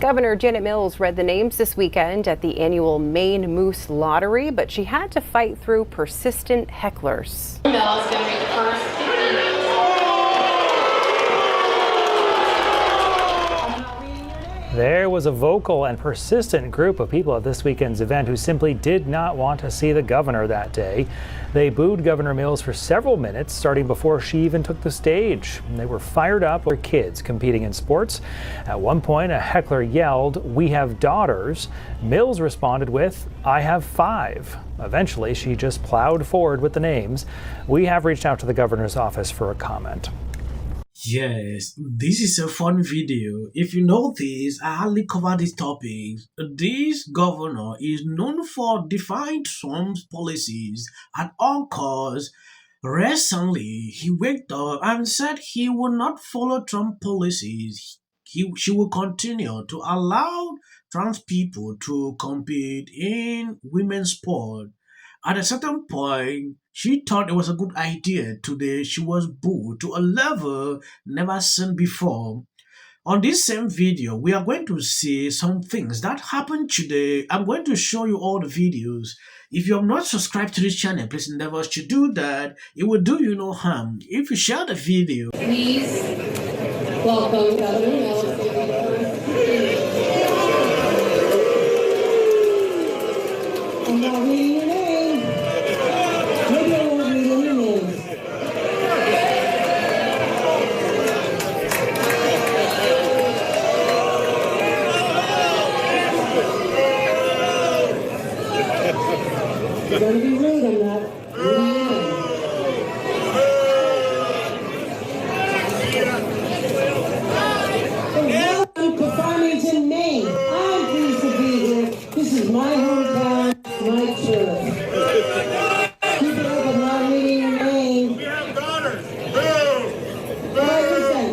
Governor Janet Mills read the names this weekend at the annual Maine Moose Lottery, but she had to fight through persistent hecklers. Mills going to read the first. There was a vocal and persistent group of people at this weekend's event who simply did not want to see the governor that day. They booed Governor Mills for several minutes, starting before she even took the stage. They were fired up with kids competing in sports. At one point, a heckler yelled, "We have daughters." Mills responded with, "I have 5." Eventually, she just plowed forward with the names. We have reached out to the governor's office for a comment. Yes, this is a fun video. If you notice, I hardly cover these topics. This governor is known for defying Trump's policies at all costs. Recently, he waked up and said he will not follow Trump policies. She will continue to allow trans people to compete in women's sport. At a certain point, she thought it was a good idea. Today, she was booed to a level never seen before. On this same video, we are going to see some things that happened today. I'm going to show you all the videos. If you have not subscribed to this channel, please endeavor to do that. It will do you no harm. If you share the video. Please welcome Governor Mills. I'm not reading your name. Maybe I won't read any names. You're going to be rude, I'm not reading your name. Welcome to Farmington, Maine. I'm pleased to be here. This is my hometown. My church. People are not reading your name. We have daughters. Listen.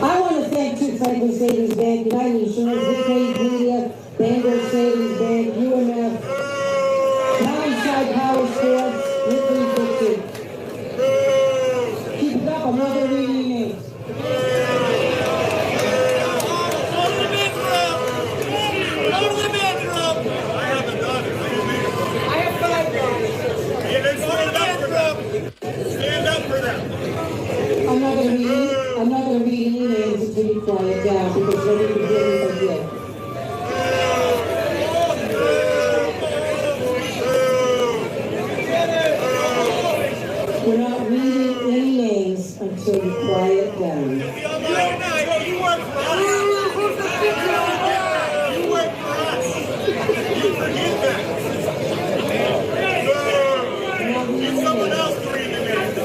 I want to thank Two Franklin Savings Bank, United Insurance, Victory Media, Bangor Savings Bank, UMF, Townside Power Sports, Ripley Fiction. Keep it up. I'm not going to read your names. I'm not going to read any names until you quiet down because then you can hear me again. We're not reading any names until you quiet down. You work for us. You work for us. You forget that. Get someone else to read the names.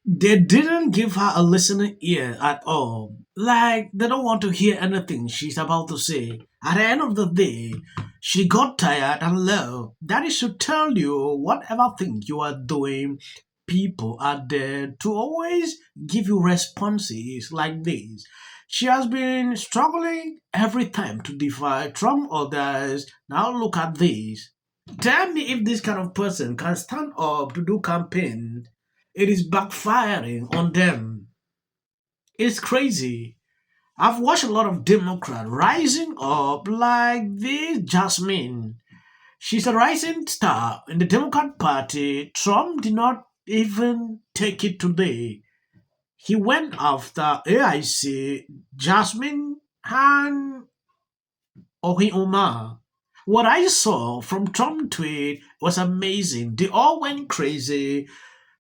They didn't give her a listening ear at all. Like, they don't want to hear anything she's about to say. At the end of the day, she got tired and left. That is to tell you, whatever thing you are doing, people are there to always give you responses like this. She has been struggling every time to defy Trump others. Now look at this. Tell me if this kind of person can stand up to do campaign. It is backfiring on them. It's crazy. I've watched a lot of Democrats rising up like this Jasmine. She's a rising star in the Democrat Party. Trump did not even take it today. He went after AIC, Jasmine, and Ohioma. What I saw from Trump tweet was amazing. They all went crazy.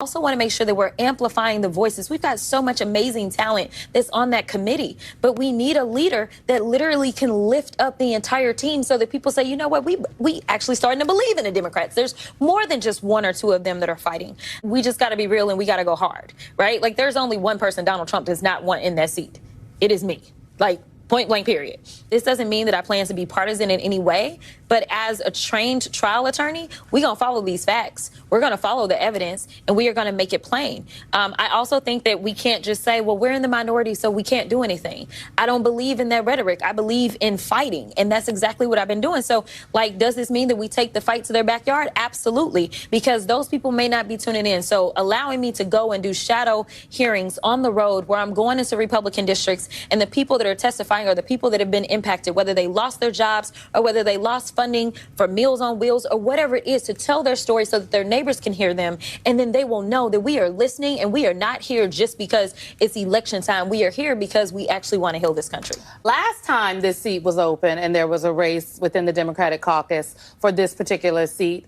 Also want to make sure that we're amplifying the voices. We've got so much amazing talent that's on that committee, but we need a leader that literally can lift up the entire team so that people say, you know what, we actually starting to believe in the Democrats. There's more than just one or two of them that are fighting. We just got to be real and we got to go hard, right? Like there's only one person Donald Trump does not want in that seat. It is me. Like point blank period. This doesn't mean that I plan to be partisan in any way, but But as a trained trial attorney, we're going to follow these facts. We're going to follow the evidence, and we are going to make it plain. I also think that we can't just say, well, we're in the minority, so we can't do anything. I don't believe in that rhetoric. I believe in fighting, and that's exactly what I've been doing. So, like, does this mean that we take the fight to their backyard? Absolutely, because those people may not be tuning in. So allowing me to go and do shadow hearings on the road where I'm going into Republican districts, and the people that are testifying are the people that have been impacted, whether they lost their jobs or whether they lost funding for Meals on Wheels or whatever it is, to tell their story so that their neighbors can hear them. And then they will know that we are listening, and we are not here just because it's election time. We are here because we actually want to heal this country. Last time this seat was open and there was a race within the Democratic caucus for this particular seat,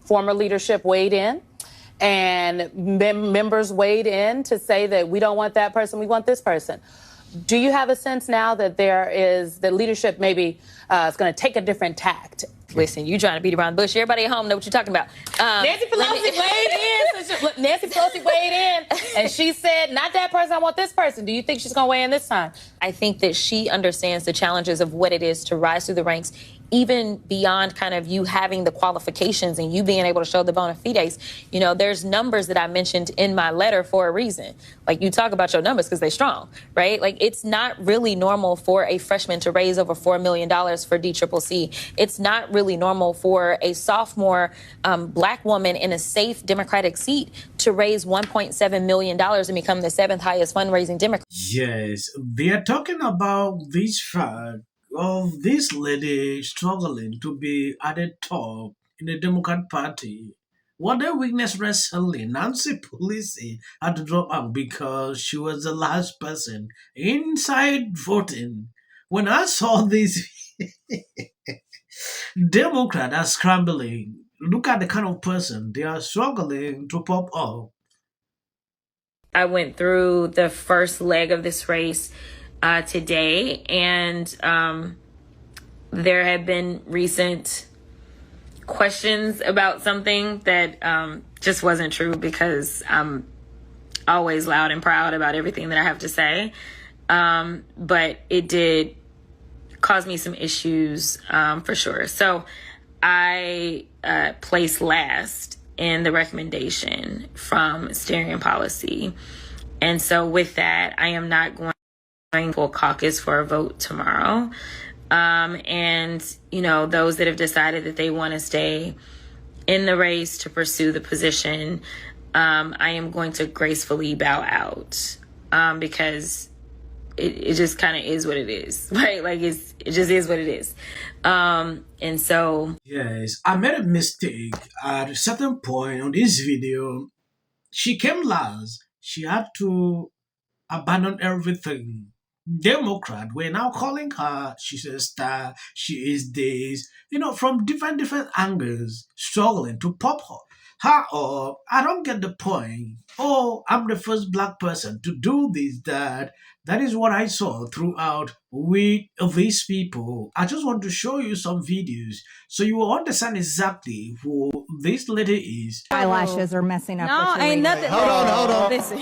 former leadership weighed in, and members weighed in to say that we don't want that person, we want this person. Do you have a sense now that the leadership maybe is going to take a different tact? Listen, you trying to beat around the bush. Everybody at home know what you're talking about. Nancy Pelosi weighed in. Nancy Pelosi weighed in, and she said, not that person, I want this person. Do you think she's going to weigh in this time? I think that she understands the challenges of what it is to rise through the ranks, even beyond kind of you having the qualifications and you being able to show the bona fides. You know, there's numbers that I mentioned in my letter for a reason. Like, you talk about your numbers because they're strong, right? Like, it's not really normal for a freshman to raise over $4 million for DCCC. It's not really normal for a sophomore black woman in a safe Democratic seat to raise $1.7 million and become the 7th highest fundraising Democrat. Yes, they are talking about this fact of this lady struggling to be at the top in the Democrat Party. What they witnessed recently, Nancy Pelosi had to drop out because she was the last person inside voting. When I saw this, Democrats are scrambling. Look at the kind of person they are struggling to pop up. I went through the first leg of this race today, and there have been recent questions about something that just wasn't true, because I'm always loud and proud about everything that I have to say. But it did cause me some issues for sure. So I placed last in the recommendation from steering policy. And so with that, I am not going for caucus for a vote tomorrow. And, you know, those that have decided that they want to stay in the race to pursue the position, I am going to gracefully bow out, because it just kind of is what it is, right? Like, it just is what it is. And so... Yes, I made a mistake at a certain point on this video. She came last. She had to abandon everything. Democrat, we're now calling her, she's a star, she is this, you know, from different angles, struggling to pop her up. I don't get the point. Oh, I'm the first black person to do this, that. That is what I saw throughout with these people. I just want to show you some videos so you will understand exactly who this lady is. Eyelashes are messing up. No, ain't nothing. Hold on. Listen.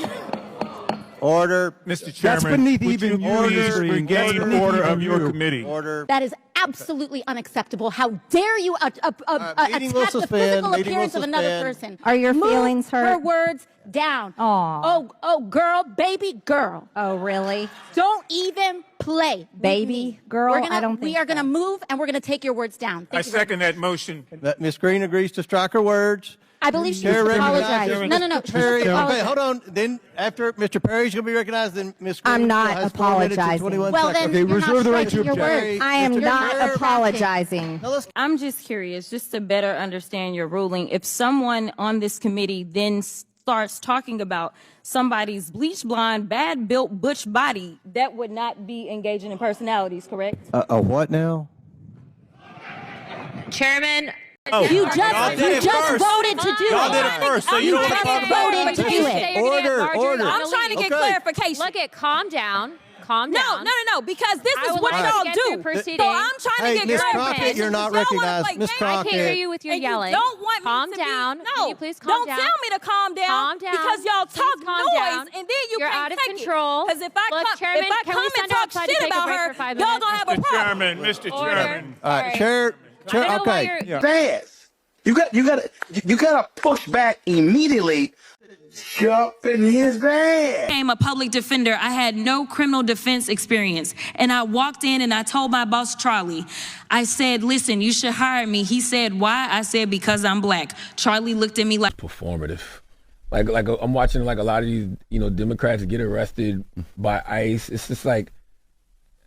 Order. Mr. Chairman, That's beneath would even you order. please regain order of your committee? Order. That is absolutely unacceptable. How dare you attack the physical appearance of another person? Are your feelings Move hurt? her words down. Aw. Oh, girl, baby girl. Oh, really? Don't even play. Baby girl? I don't think we are going to so. move, and we're going to take your words down. I second that motion. Ms. Green agrees to strike her words. I believe she Chair needs to recognizes apologize. No. She Perry. needs to apologize. Okay, hold on. Then after Mr. Perry's going to be recognized, then Ms. Green I'm not has 4 minutes and apologizing. 21 Well, seconds. then you're not striking your Perry, words. I am Mr. not Perry. apologizing. Now let's I'm just curious, just to better understand your ruling. If someone on this committee then starts talking about somebody's bleach blonde, bad built butch body, that would not be engaging in personalities, correct? a what now? Chairman. Oh, You just voted to do Y'all it. did it first, so you don't want to talk about it. Voted to do it. Order. I'm trying to get Okay. clarification. Look at, calm down, No, because this I is would what like y'all to get do. through proceedings. So I'm trying Hey, to Ms. get Crockett, clarification. you're not Y'all wanna recognized. play Ms. games? I can't hear you with your And yelling. You don't want Calm me to down. Be, Can no, you please calm don't down? tell me to calm down. Calm down. Because y'all Please talk calm noise, down. and then you You're can't out of take control. Because if I Look, come, Chairman, if I can come we and send her talk outside to shit take a about break her, for 5 y'all minutes? gonna have a Mr. problem. Chairman, Mr. Chairman. All right, Chair. Fast. You gotta push back immediately. Jump in his van. I'm a public defender. I had no criminal defense experience. And I walked in and I told my boss, Charlie, I said, listen, you should hire me. He said, why? I said, because I'm black. Charlie looked at me like performative. Like I'm watching like a lot of these, Democrats get arrested by ICE. It's just like,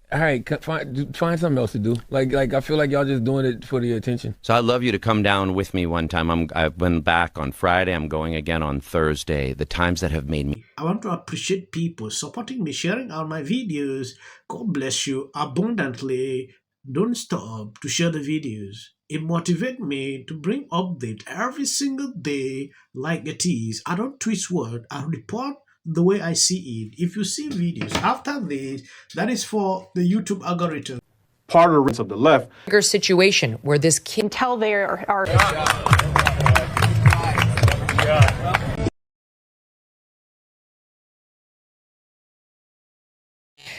all right, find something else to do. Like I feel like y'all just doing it for the attention. So I'd love you to come down with me one time. I've been back on Friday. I'm going again on Thursday. The times that have made me. I want to appreciate people supporting me, sharing out my videos. God bless you abundantly. Don't stop to share the videos. It motivates me to bring update every single day like it is. I don't twist word. I report the way I see it. If you see videos after this, that is for the YouTube algorithm. Part of the left. Situation where this kid Until they are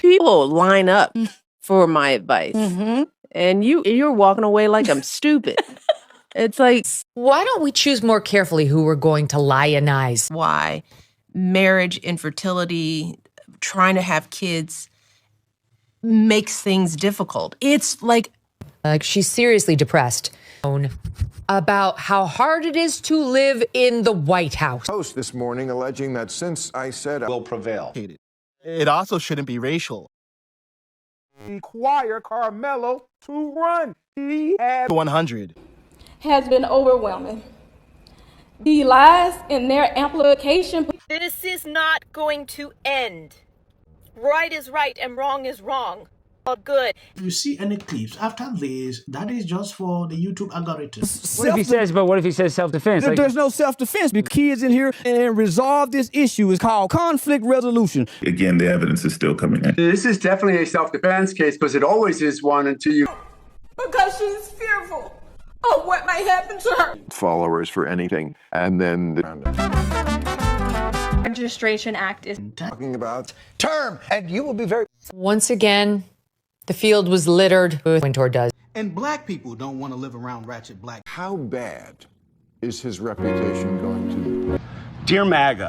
People line up for my advice, and you're walking away like I'm stupid. It's like, why don't we choose more carefully who we're going to lionize? Why marriage, infertility, trying to have kids makes things difficult. It's like she's seriously depressed about how hard it is to live in the White House. Post this morning alleging that since I said I will prevail. It also shouldn't be racial. Require Carmelo to run. He had 100. Has been overwhelming. The lies and their amplification. This is not going to end. Right is right and wrong is wrong. All good. If you see any clips after this, that is just for the YouTube algorithm. What if he says self-defense? There's no self-defense. The kids in here and resolve this issue is called conflict resolution. Again, the evidence is still coming in. This is definitely a self-defense case because it always is one until you... Because she's fearful of what might happen to her. Followers for anything. And then the Registration Act is talking about term, and you will be very... Once again, the field was littered with Wintour does. And black people don't want to live around ratchet black. How bad is his reputation going to be? Dear MAGA.